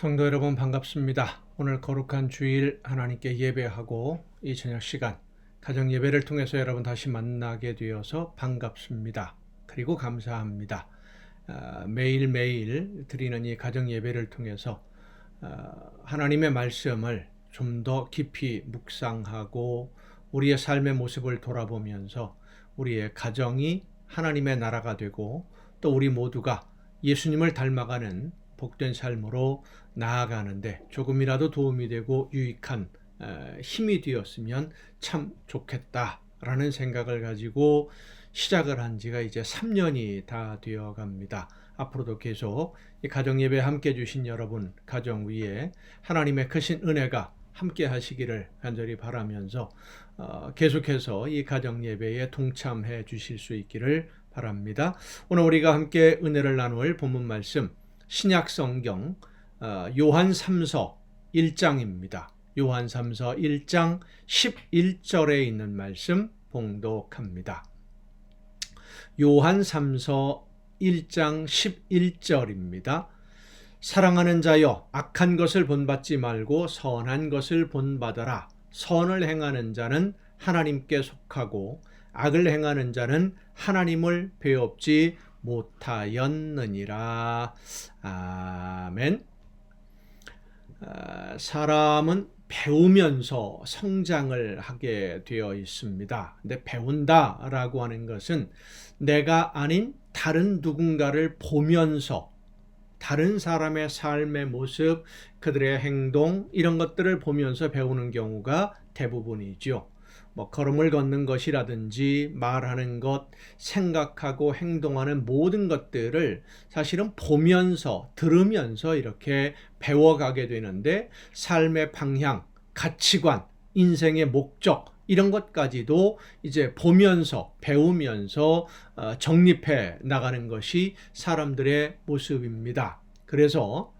성도 여러분 반갑습니다. 오늘 거룩한 주일 하나님께 예배하고 이 저녁 시간 가정 예배를 통해서 여러분 다시 만나게 되어서 반갑습니다. 그리고 감사합니다. 매일매일 드리는 이 가정 예배를 통해서 하나님의 말씀을 좀 더 깊이 묵상하고 우리의 삶의 모습을 돌아보면서 우리의 가정이 하나님의 나라가 되고 또 우리 모두가 예수님을 닮아가는 복된 삶으로 나아가는데 조금이라도 도움이 되고 유익한 힘이 되었으면 참 좋겠다라는 생각을 가지고 시작을 한 지가 이제 3년이 다 되어 갑니다. 앞으로도 계속 이 가정예배 함께 해주신 여러분 가정 위에 하나님의 크신 은혜가 함께 하시기를 간절히 바라면서 계속해서 이 가정예배에 동참해 주실 수 있기를 바랍니다. 오늘 우리가 함께 은혜를 나눌 본문 말씀 신약 성경 요한 3서 1장입니다. 요한 3서 1장 11절에 있는 말씀 봉독합니다. 요한 3서 1장 11절입니다. 사랑하는 자여 악한 것을 본받지 말고 선한 것을 본받아라. 선을 행하는 자는 하나님께 속하고 악을 행하는 자는 하나님을 배웁지 못하였느니라. 아멘. 사람은 배우면서 성장을 하게 되어 있습니다. 근데 배운다라고 하는 것은 내가 아닌 다른 누군가를 보면서 다른 사람의 삶의 모습, 그들의 행동 이런 것들을 보면서 배우는 경우가 대부분이죠. 걸음을 걷는 것이라든지 말하는 것, 생각하고 행동하는 모든 것들을 사실은 보면서 들으면서 이렇게 배워가게 되는데 삶의 방향, 가치관, 인생의 목적 이런 것까지도 이제 보면서 배우면서 정립해 나가는 것이 사람들의 모습입니다. 그래서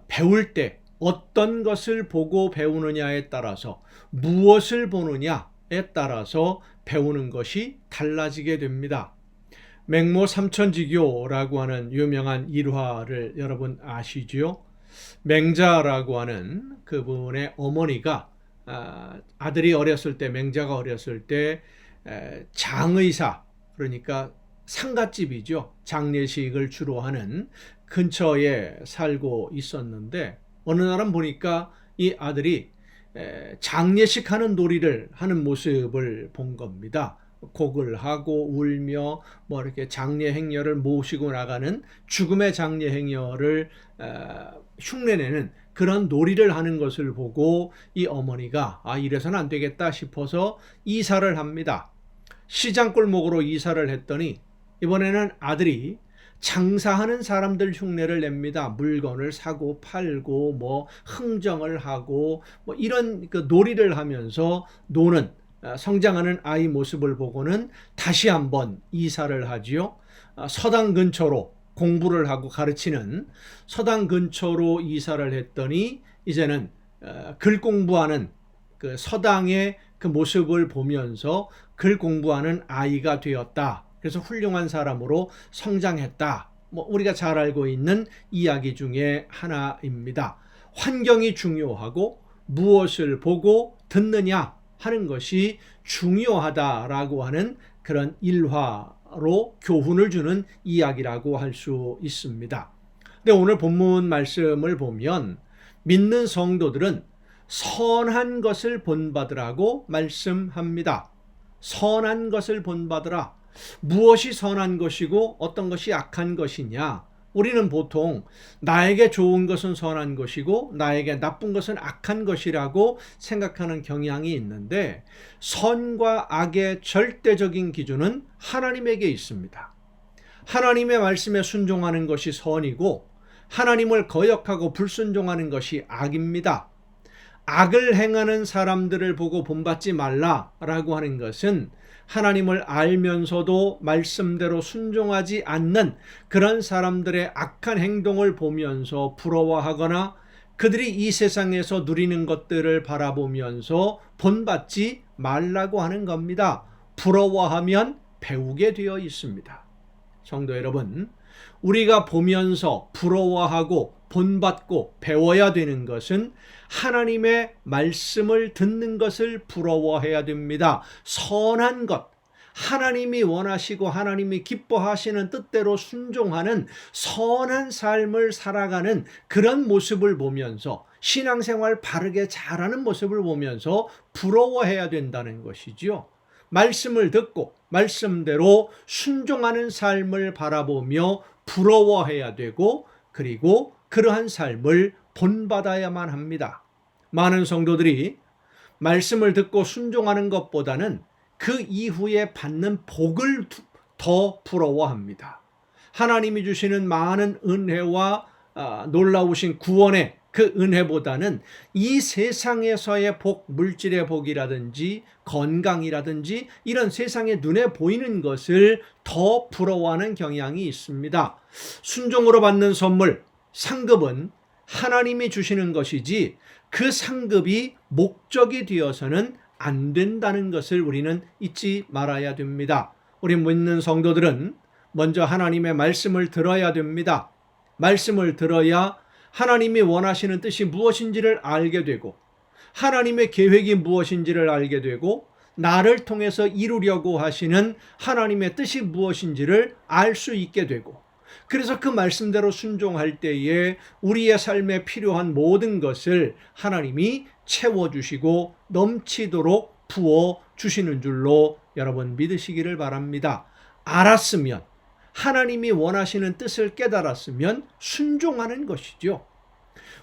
배울 때 어떤 것을 보고 배우느냐에 따라서 무엇을 보느냐에 따라서 배우는 것이 달라지게 됩니다. 맹모 삼천지교라고 하는 유명한 일화를 여러분 아시죠? 맹자라고 하는 그분의 어머니가 아들이 어렸을 때 맹자가 어렸을 때 장의사 그러니까 상갓집이죠. 장례식을 주로 하는 근처에 살고 있었는데 어느 날은 보니까 이 아들이 장례식 하는 놀이를 하는 모습을 본 겁니다. 곡을 하고 울며 이렇게 장례 행렬을 모시고 나가는 죽음의 장례 행렬을 흉내내는 그런 놀이를 하는 것을 보고 이 어머니가 이래서는 안 되겠다 싶어서 이사를 합니다. 시장 골목으로 이사를 했더니 이번에는 아들이 장사하는 사람들 흉내를 냅니다. 물건을 사고 팔고 흥정을 하고 이런 그 놀이를 하면서 노는 성장하는 아이 모습을 보고는 다시 한번 이사를 하지요. 서당 근처로 공부를 하고 가르치는 서당 근처로 이사를 했더니 이제는 글 공부하는 그 서당의 그 모습을 보면서 글 공부하는 아이가 되었다. 그래서 훌륭한 사람으로 성장했다. 우리가 잘 알고 있는 이야기 중에 하나입니다. 환경이 중요하고 무엇을 보고 듣느냐 하는 것이 중요하다라고 하는 그런 일화로 교훈을 주는 이야기라고 할 수 있습니다. 근데 오늘 본문 말씀을 보면 믿는 성도들은 선한 것을 본받으라고 말씀합니다. 선한 것을 본받으라. 무엇이 선한 것이고 어떤 것이 악한 것이냐? 우리는 보통 나에게 좋은 것은 선한 것이고 나에게 나쁜 것은 악한 것이라고 생각하는 경향이 있는데 선과 악의 절대적인 기준은 하나님에게 있습니다. 하나님의 말씀에 순종하는 것이 선이고 하나님을 거역하고 불순종하는 것이 악입니다. 악을 행하는 사람들을 보고 본받지 말라라고 하는 것은 하나님을 알면서도 말씀대로 순종하지 않는 그런 사람들의 악한 행동을 보면서 부러워하거나 그들이 이 세상에서 누리는 것들을 바라보면서 본받지 말라고 하는 겁니다. 부러워하면 배우게 되어 있습니다. 성도 여러분, 우리가 보면서 부러워하고 본받고 배워야 되는 것은 하나님의 말씀을 듣는 것을 부러워해야 됩니다. 선한 것, 하나님이 원하시고 하나님이 기뻐하시는 뜻대로 순종하는 선한 삶을 살아가는 그런 모습을 보면서, 신앙생활 바르게 잘하는 모습을 보면서 부러워해야 된다는 것이지요. 말씀을 듣고 말씀대로 순종하는 삶을 바라보며 부러워해야 되고, 그리고 그러한 삶을 본받아야만 합니다. 많은 성도들이 말씀을 듣고 순종하는 것보다는 그 이후에 받는 복을 더 부러워합니다. 하나님이 주시는 많은 은혜와 놀라우신 구원의 그 은혜보다는 이 세상에서의 복, 물질의 복이라든지 건강이라든지 이런 세상에 눈에 보이는 것을 더 부러워하는 경향이 있습니다. 순종으로 받는 선물, 상급은 하나님이 주시는 것이지 그 상급이 목적이 되어서는 안 된다는 것을 우리는 잊지 말아야 됩니다. 우리 믿는 성도들은 먼저 하나님의 말씀을 들어야 됩니다. 말씀을 들어야 하나님이 원하시는 뜻이 무엇인지를 알게 되고, 하나님의 계획이 무엇인지를 알게 되고, 나를 통해서 이루려고 하시는 하나님의 뜻이 무엇인지를 알 수 있게 되고, 그래서 그 말씀대로 순종할 때에 우리의 삶에 필요한 모든 것을 하나님이 채워주시고 넘치도록 부어주시는 줄로 여러분 믿으시기를 바랍니다. 알았으면, 하나님이 원하시는 뜻을 깨달았으면 순종하는 것이죠.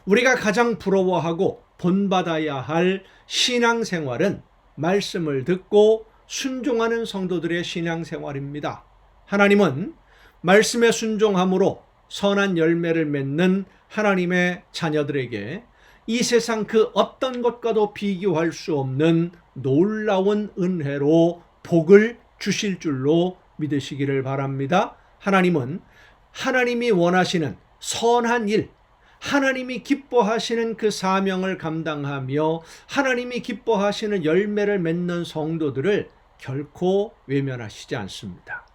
우리가 가장 부러워하고 본받아야 할 신앙생활은 말씀을 듣고 순종하는 성도들의 신앙생활입니다. 하나님은 말씀에 순종함으로 선한 열매를 맺는 하나님의 자녀들에게 이 세상 그 어떤 것과도 비교할 수 없는 놀라운 은혜로 복을 주실 줄로 믿으시기를 바랍니다. 하나님은 하나님이 원하시는 선한 일, 하나님이 기뻐하시는 그 사명을 감당하며 하나님이 기뻐하시는 열매를 맺는 성도들을 결코 외면하시지 않습니다.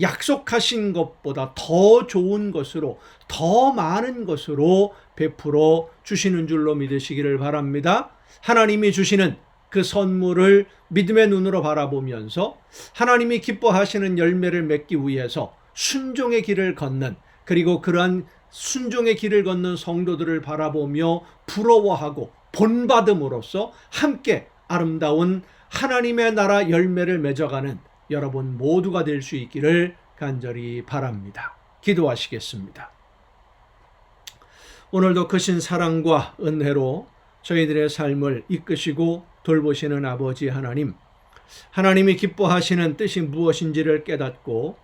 약속하신 것보다 더 좋은 것으로, 더 많은 것으로 베풀어 주시는 줄로 믿으시기를 바랍니다. 하나님이 주시는 그 선물을 믿음의 눈으로 바라보면서 하나님이 기뻐하시는 열매를 맺기 위해서 순종의 길을 걷는, 그리고 그러한 순종의 길을 걷는 성도들을 바라보며 부러워하고 본받음으로써 함께 아름다운 하나님의 나라 열매를 맺어가는 여러분 모두가 될 수 있기를 간절히 바랍니다. 기도하시겠습니다. 오늘도 크신 사랑과 은혜로 저희들의 삶을 이끄시고 돌보시는 아버지 하나님, 하나님이 기뻐하시는 뜻이 무엇인지를 깨닫고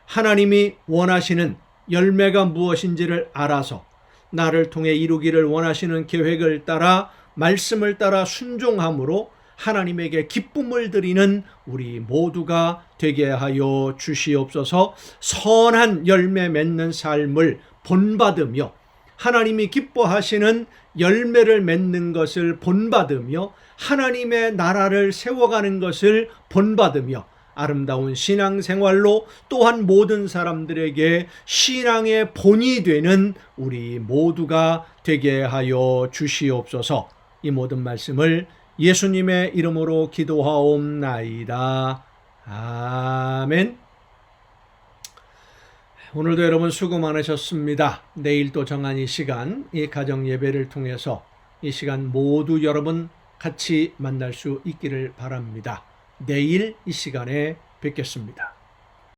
하나님이 원하시는 열매가 무엇인지를 알아서 나를 통해 이루기를 원하시는 계획을 따라, 말씀을 따라 순종함으로 하나님에게 기쁨을 드리는 우리 모두가 되게 하여 주시옵소서. 선한 열매 맺는 삶을 본받으며 하나님이 기뻐하시는 열매를 맺는 것을 본받으며 하나님의 나라를 세워가는 것을 본받으며 아름다운 신앙생활로 또한 모든 사람들에게 신앙의 본이 되는 우리 모두가 되게 하여 주시옵소서. 이 모든 말씀을 예수님의 이름으로 기도하옵나이다. 아멘. 오늘도 여러분 수고 많으셨습니다. 내일 또 정한 이 시간, 이 가정 예배를 통해서 이 시간 모두 여러분 같이 만날 수 있기를 바랍니다. 내일 이 시간에 뵙겠습니다.